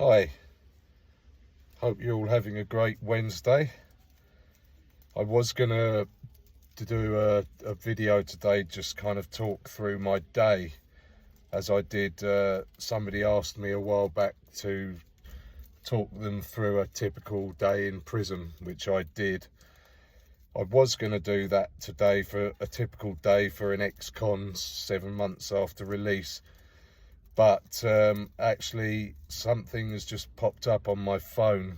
Hi, hope you're all having a great Wednesday. I was gonna do a video today, just kind of talk through my day, as I did. Somebody asked me a while back to talk them through a typical day in prison, which I did. I was going to do that today for a typical day for an ex-con 7 months after release. But actually something has just popped up on my phone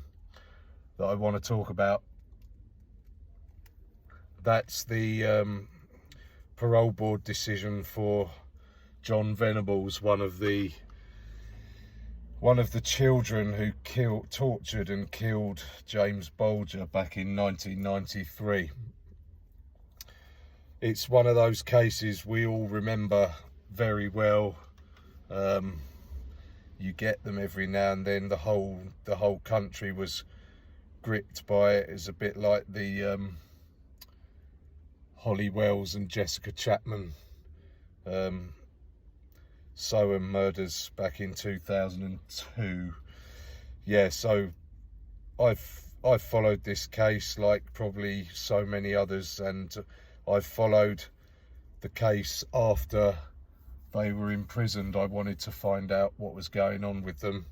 that I want to talk about. That's the parole board decision for John Venables, one of the children who tortured and killed James Bulger back in 1993. It's one of those cases we all remember very well. You get them every now and then. The whole country was gripped by it. It's a bit like the Holly Wells and Jessica Chapman Soham murders back in 2002. Yeah, so I've followed this case like probably so many others, and I've followed the case after they were imprisoned. I wanted to find out what was going on with them.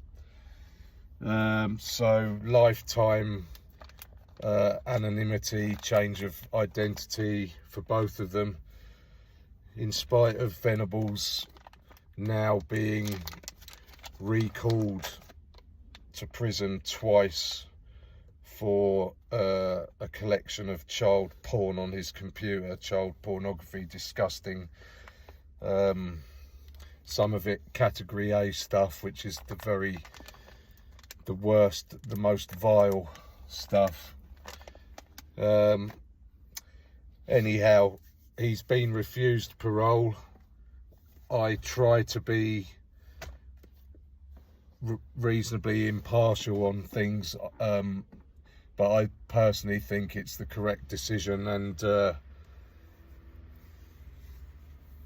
So lifetime anonymity, change of identity for both of them, in spite of Venables now being recalled to prison twice for a collection of child porn on his computer, child pornography, disgusting. Some of it category A stuff, which is the worst, the most vile stuff. Anyhow, he's been refused parole. I try to be reasonably impartial on things, but I personally think it's the correct decision. And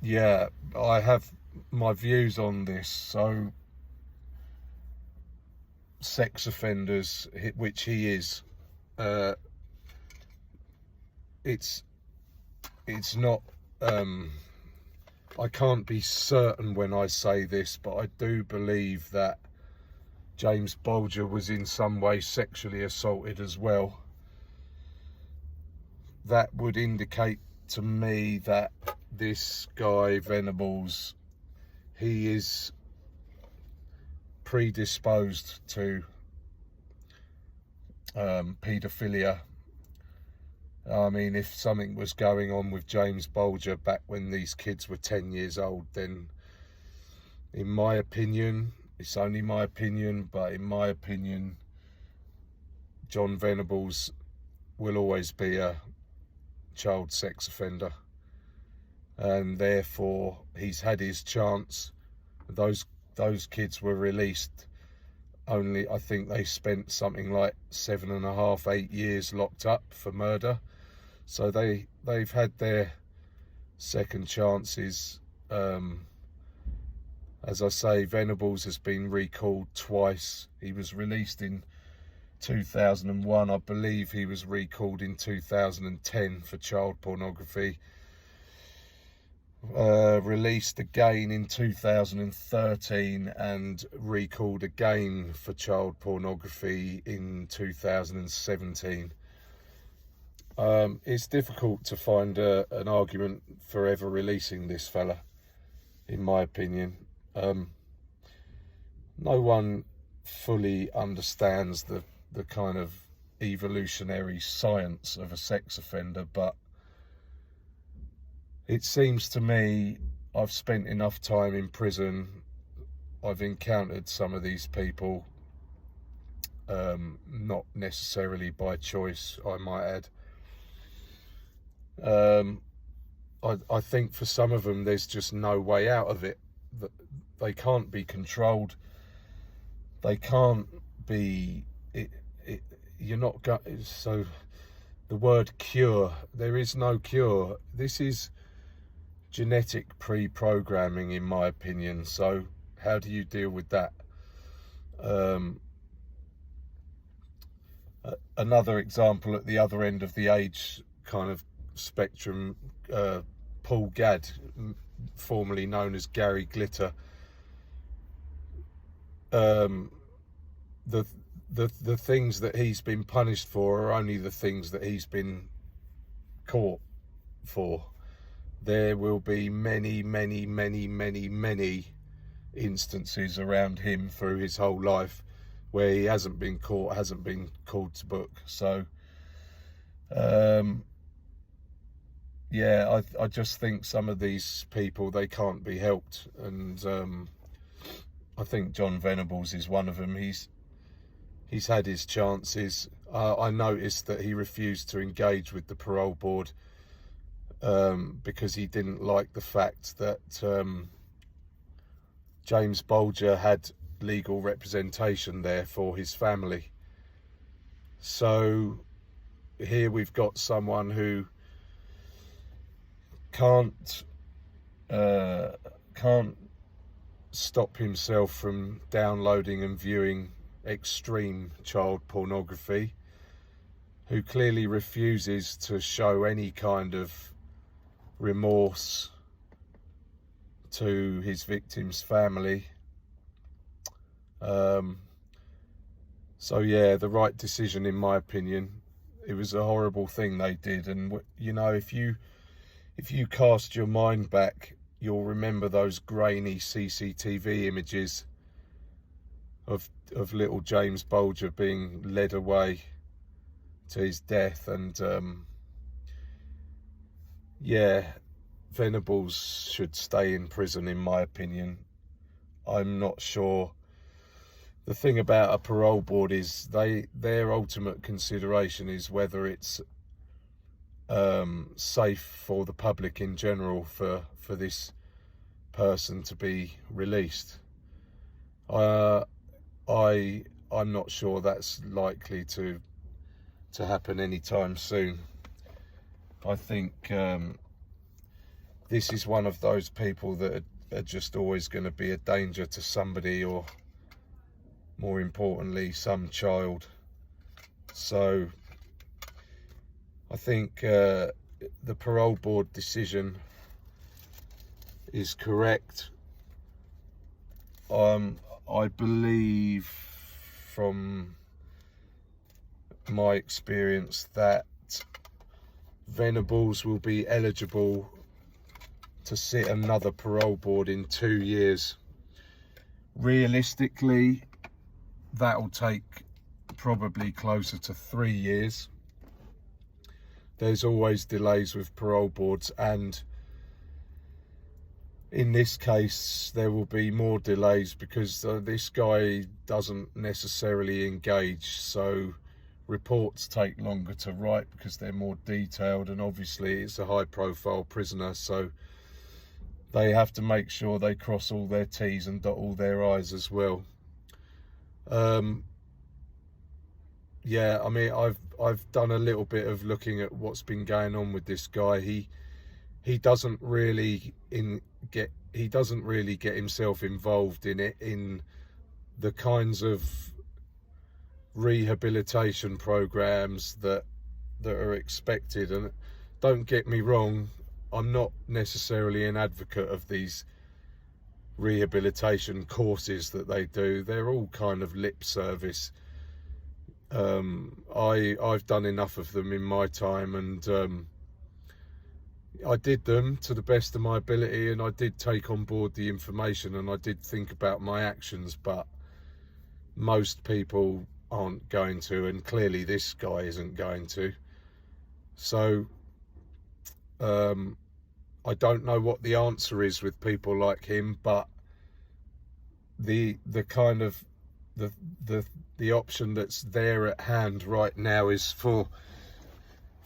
yeah, I have my views on this. So sex offenders, which he is, it's not, I can't be certain when I say this, but I do believe that James Bulger was in some way sexually assaulted as well. That would indicate to me that this guy Venables, he is predisposed to paedophilia. I mean, if something was going on with James Bulger back when these kids were 10 years old, then in my opinion, it's only my opinion, but in my opinion, John Venables will always be a child sex offender, and therefore he's had his chance. Those kids were released. Only, I think they spent something like 7.5, 8 years locked up for murder. So they've had their second chances. As I say, Venables has been recalled twice. He was released in 2001. I believe he was recalled in 2010 for child pornography. Released again in 2013 and recalled again for child pornography in 2017. It's difficult to find an argument for ever releasing this fella, in my opinion. No one fully understands the kind of evolutionary science of a sex offender, but it seems to me, I've spent enough time in prison, I've encountered some of these people, not necessarily by choice, I might add. I think for some of them there's just no way out of it. They can't be controlled. They can't be, you're not, so the word cure, there is no cure. This is genetic pre-programming, in my opinion. So how do you deal with that? Another example at the other end of the age kind of spectrum, Paul Gadd, formerly known as Gary Glitter. The things that he's been punished for are only the things that he's been caught for. There will be many instances around him through his whole life where he hasn't been caught, hasn't been called to book. So yeah, I just think some of these people, they can't be helped, and I think John Venables is one of them. He's had his chances. I noticed that he refused to engage with the parole board because he didn't like the fact that James Bolger had legal representation there for his family. So here we've got someone who can't stop himself from downloading and viewing extreme child pornography, who clearly refuses to show any kind of remorse to his victim's family. So yeah, the right decision in my opinion. It was a horrible thing they did, and you know, if you cast your mind back, you'll remember those grainy CCTV images of little James Bolger being led away to his death. And yeah, Venables should stay in prison in my opinion. I'm not sure. The thing about a parole board is their ultimate consideration is whether it's safe for the public in general for this person to be released. I'm not sure that's likely to happen anytime soon. I think this is one of those people that are just always going to be a danger to somebody, or more importantly, some child. So I think the parole board decision is correct. I believe from my experience that Venables will be eligible to sit another parole board in 2 years. Realistically, that'll take probably closer to 3 years. There's always delays with parole boards, and in this case there will be more delays because this guy doesn't necessarily engage, so reports take longer to write because they're more detailed, and obviously it's a high profile prisoner, so they have to make sure they cross all their T's and dot all their I's as well. Yeah, I mean, I've done a little bit of looking at what's been going on with this guy. He doesn't really get himself involved in it, in the kinds of rehabilitation programs that are expected. And don't get me wrong, I'm not necessarily an advocate of these rehabilitation courses that they do. They're all kind of lip service. I've done enough of them in my time, and I did them to the best of my ability, and I did take on board the information, and I did think about my actions, but most people aren't going to, and clearly this guy isn't going to. So I don't know what the answer is with people like him, but the kind of the option that's there at hand right now is for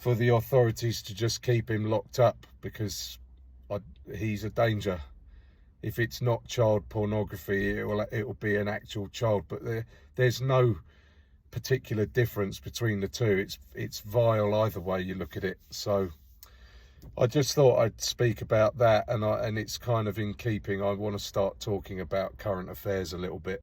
the authorities to just keep him locked up, because he's a danger. If it's not child pornography, it will be an actual child, but there's no particular difference between the two. It's vile either way you look at it. So I just thought I'd speak about that, and it's kind of in keeping. I want to start talking about current affairs a little bit.